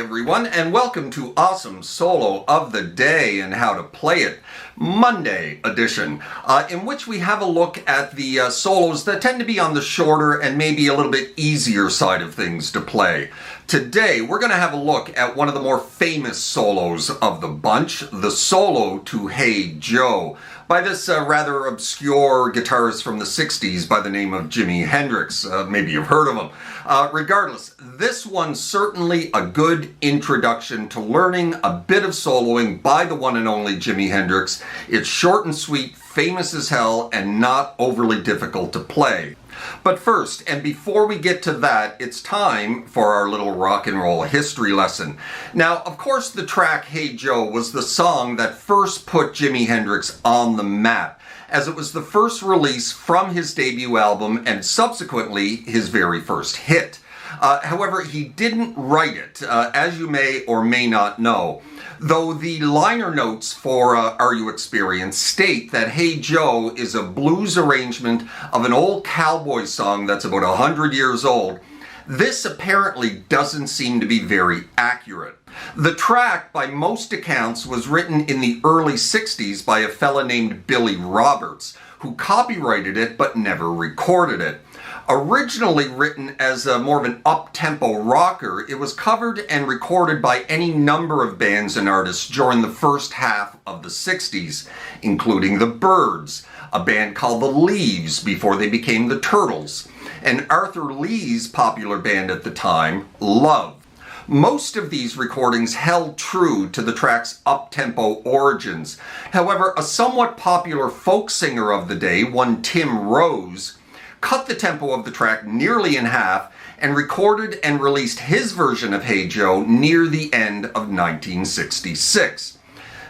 everyone, and welcome to Awesome Solo of the Day and How to Play It Monday edition, in which we have a look at the solos that tend to be on the shorter and maybe a little bit easier side of things to play. Today, we're going to have a look at one of the more famous solos of the bunch, the solo to Hey Joe, by this rather obscure guitarist from the 60s by the name of Jimi Hendrix. Maybe you've heard of him. Regardless, this one's certainly a good introduction to learning a bit of soloing by the one and only Jimi Hendrix. It's short and sweet, famous as hell, and not overly difficult to play. But first, and before we get to that, it's time for our little rock and roll history lesson. Now, of course, the track Hey Joe was the song that first put Jimi Hendrix on the map, as it was the first release from his debut album and subsequently his very first hit. However, he didn't write it, as you may or may not know. Though the liner notes for Are You Experienced state that Hey Joe is a blues arrangement of an old cowboy song that's about 100 years old, this apparently doesn't seem to be very accurate. The track, by most accounts, was written in the early 60s by a fella named Billy Roberts, who copyrighted it but never recorded it. Originally written as more of an up-tempo rocker, it was covered and recorded by any number of bands and artists during the first half of the 60s, including the Byrds, a band called the Leaves before they became the Turtles, and Arthur Lee's popular band at the time, Love. Most of these recordings held true to the track's up-tempo origins. However, a somewhat popular folk singer of the day, one Tim Rose, cut the tempo of the track nearly in half and recorded and released his version of Hey Joe near the end of 1966.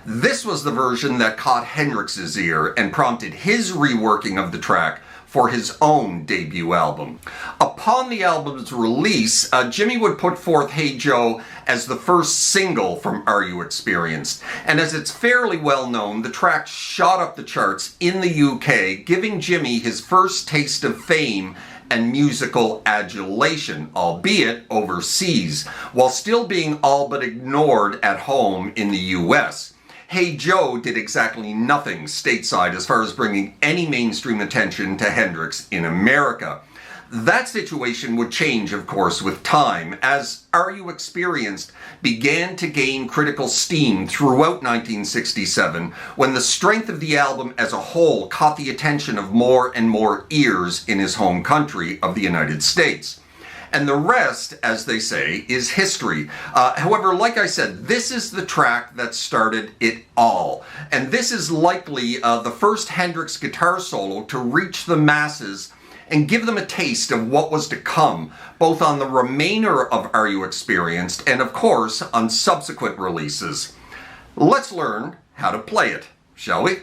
This was the version that caught Hendrix's ear and prompted his reworking of the track for his own debut album. Upon the album's release, Jimi would put forth Hey Joe as the first single from Are You Experienced? And as it's fairly well known, the track shot up the charts in the UK, giving Jimi his first taste of fame and musical adulation, albeit overseas, while still being all but ignored at home in the US. Hey Joe did exactly nothing stateside as far as bringing any mainstream attention to Hendrix in America. That situation would change, of course, with time, as Are You Experienced began to gain critical steam throughout 1967, when the strength of the album as a whole caught the attention of more and more ears in his home country of the United States. And the rest, as they say, is history. However, like I said, this is the track that started it all. And this is likely the first Hendrix guitar solo to reach the masses and give them a taste of what was to come, both on the remainder of Are You Experienced and, of course, on subsequent releases. Let's learn how to play it, shall we?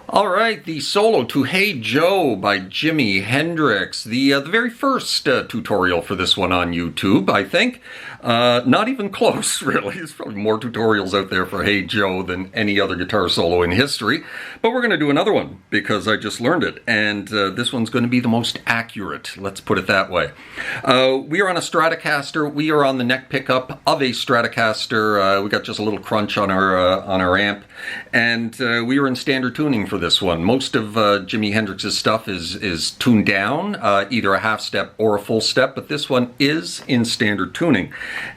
All right, the solo to Hey Joe by Jimi Hendrix. The very first tutorial for this one on YouTube, I think. Not even close, really. There's probably more tutorials out there for Hey Joe than any other guitar solo in history. But we're going to do another one because I just learned it. And this one's going to be the most accurate. Let's put it that way. We are on a Stratocaster. We are on the neck pickup of a Stratocaster. We got just a little crunch on our amp. And we are in standard tuning for this one. Most of Jimi Hendrix's stuff is tuned down, either a half step or a full step, but this one is in standard tuning.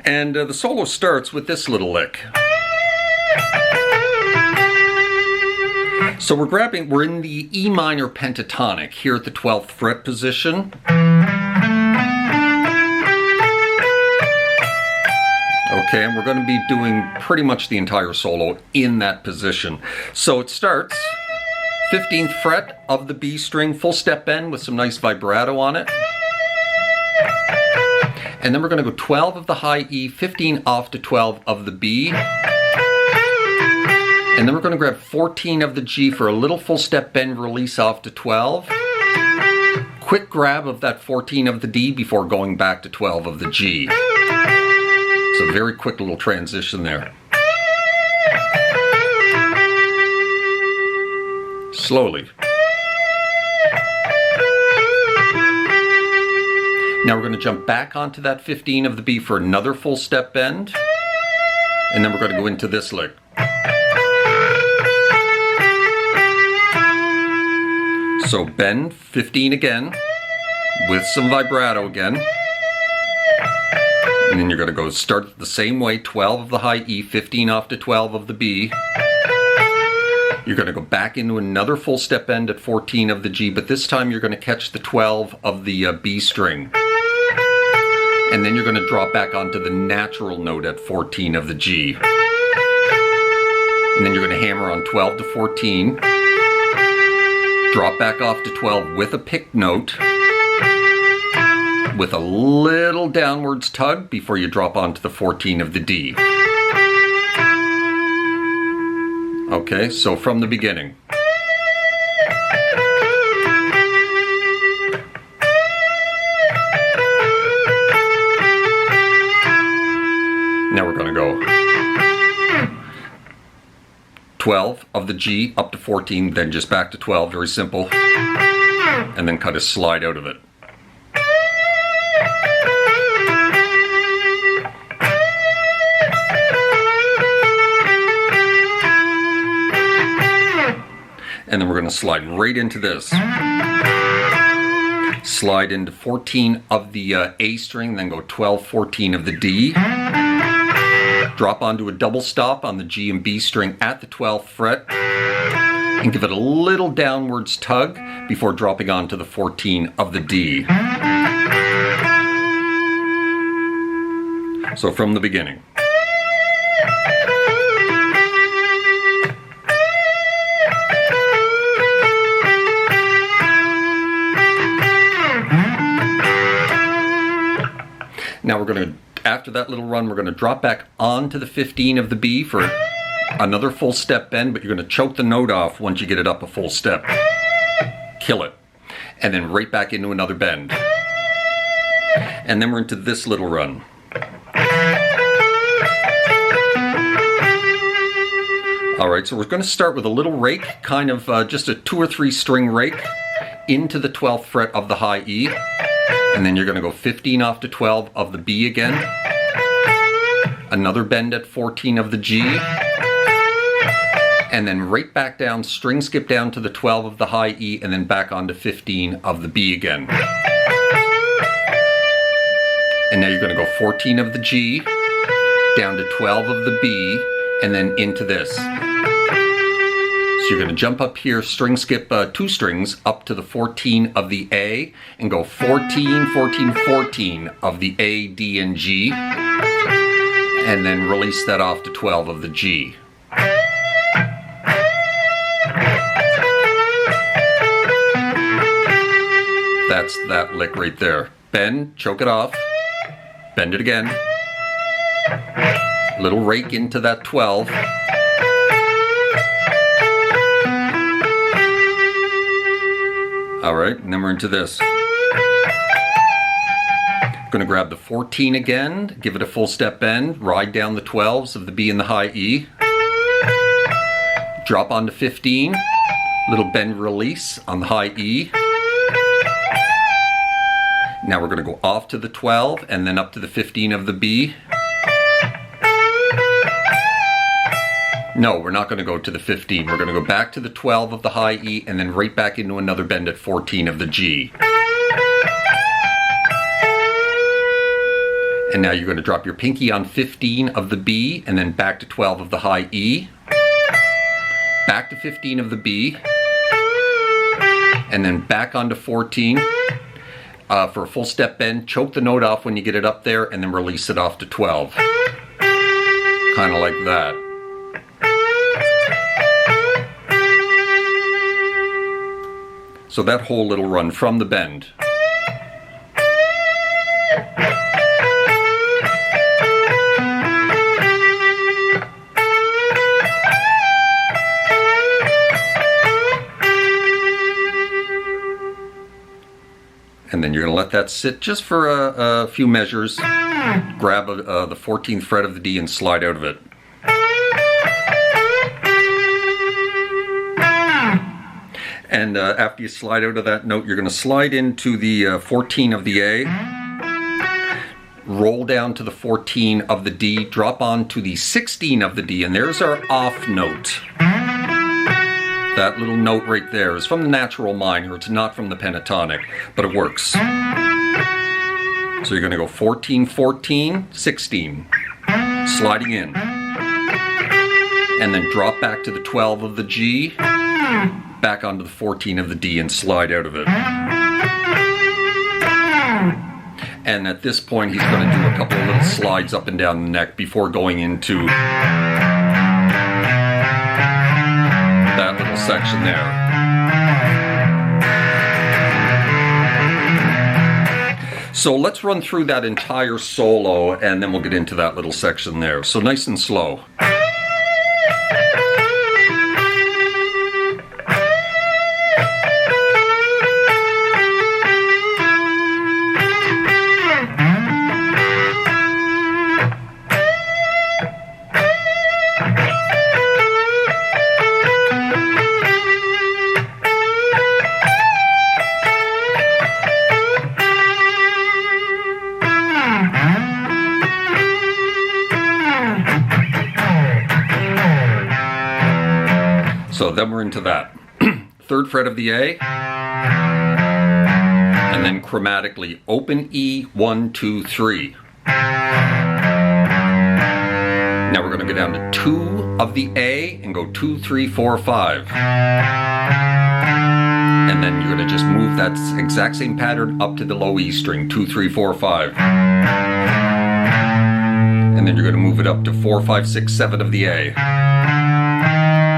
And the solo starts with this little lick. So we're in the E minor pentatonic here at the 12th fret position. Okay, and we're going to be doing pretty much the entire solo in that position. So it starts 15th fret of the B string, full step bend with some nice vibrato on it. And then we're going to go 12 of the high E, 15 off to 12 of the B. And then we're going to grab 14 of the G for a little full step bend release off to 12. Quick grab of that 14 of the D before going back to 12 of the G. It's a very quick little transition there. Slowly. Now we're going to jump back onto that 15 of the B for another full step bend. And then we're going to go into this lick. So bend 15 again, with some vibrato again. And then you're going to go start the same way, 12 of the high E, 15 off to 12 of the B. You're going to go back into another full step bend at 14 of the G, but this time you're going to catch the 12 of the B string. And then you're going to drop back onto the natural note at 14 of the G. And then you're going to hammer on 12 to 14. Drop back off to 12 with a pick note, with a little downwards tug before you drop onto the 14 of the D. Okay, so from the beginning. Now we're going to go 12 of the G up to 14, then just back to 12, very simple, and then kind of slide out of it. And then we're going to slide right into this. Slide into 14 of the A string, then go 12, 14 of the D. Drop onto a double stop on the G and B string at the 12th fret. And give it a little downwards tug before dropping onto the 14 of the D. So from the beginning. Now we're going to, after that little run, we're going to drop back onto the 15 of the B for another full step bend, but you're going to choke the note off once you get it up a full step. Kill it. And then right back into another bend. And then we're into this little run. Alright, so we're going to start with a little rake, kind of just a 2 or 3 string rake into the 12th fret of the high E. And then you're going to go 15 off to 12 of the B again. Another bend at 14 of the G. And then right back down, string skip down to the 12 of the high E, and then back onto 15 of the B again. And now you're going to go 14 of the G, down to 12 of the B, and then into this. So you're going to jump up here, string skip 2 strings up to the 14 of the A, and go 14, 14, 14 of the A, D, and G, and then release that off to 12 of the G. That's that lick right there. Bend, choke it off, bend it again, little rake into that 12. Alright, and then we're into this. Going to grab the 14 again, give it a full step bend, ride down the 12s of the B and the high E. Drop onto 15, little bend release on the high E. Now we're going to go off to the 12 and then up to the 15 of the B. No, we're not going to go to the 15. We're going to go back to the 12 of the high E and then right back into another bend at 14 of the G. And now you're going to drop your pinky on 15 of the B and then back to 12 of the high E. Back to 15 of the B. And then back onto 14 for a full step bend. Choke the note off when you get it up there and then release it off to 12. Kind of like that. So that whole little run from the bend. And then you're going to let that sit just for a few measures. Grab the 14th fret of the D and slide out of it. And after you slide out of that note, you're going to slide into the 14 of the A. roll down to the 14 of the D, drop on to the 16 of the D, and there's our off note. That little note right there is from the natural minor. It's not from the pentatonic, but it works. So you're going to go 14, 14, 16, sliding in. And then drop back to the 12 of the G, back onto the 14 of the D and slide out of it. And at this point, he's going to do a couple of little slides up and down the neck before going into that little section there. So let's run through that entire solo and then we'll get into that little section there. So nice and slow. So then we're into that. 3rd fret of the A, and then chromatically open E, 1, 2, 3. Now we're going to go down to 2 of the A and go 2, 3, 4, 5. And then you're going to just move that exact same pattern up to the low E string, 2, 3, 4, 5. And then you're going to move it up to 4, 5, 6, 7 of the A.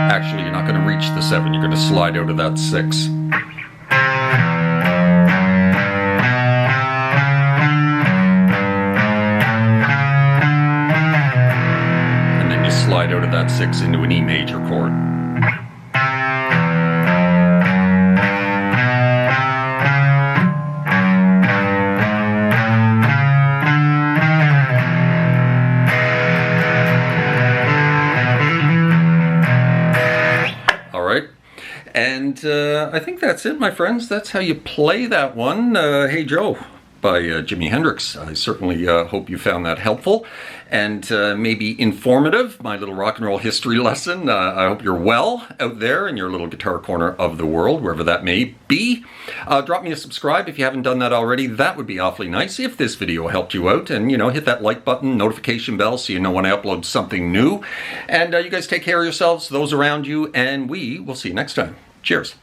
Actually, you're not going to reach the 7, you're going to slide out of that 6. And then you slide out of that 6 into an E major chord. And I think that's it, my friends. That's how you play that one. Hey Joe by Jimi Hendrix. I certainly hope you found that helpful and maybe informative, my little rock and roll history lesson. I hope you're well out there in your little guitar corner of the world, wherever that may be. Drop me a subscribe if you haven't done that already. That would be awfully nice if this video helped you out. And, you know, hit that like button, notification bell so you know when I upload something new. And you guys take care of yourselves, those around you, and we will see you next time. Cheers.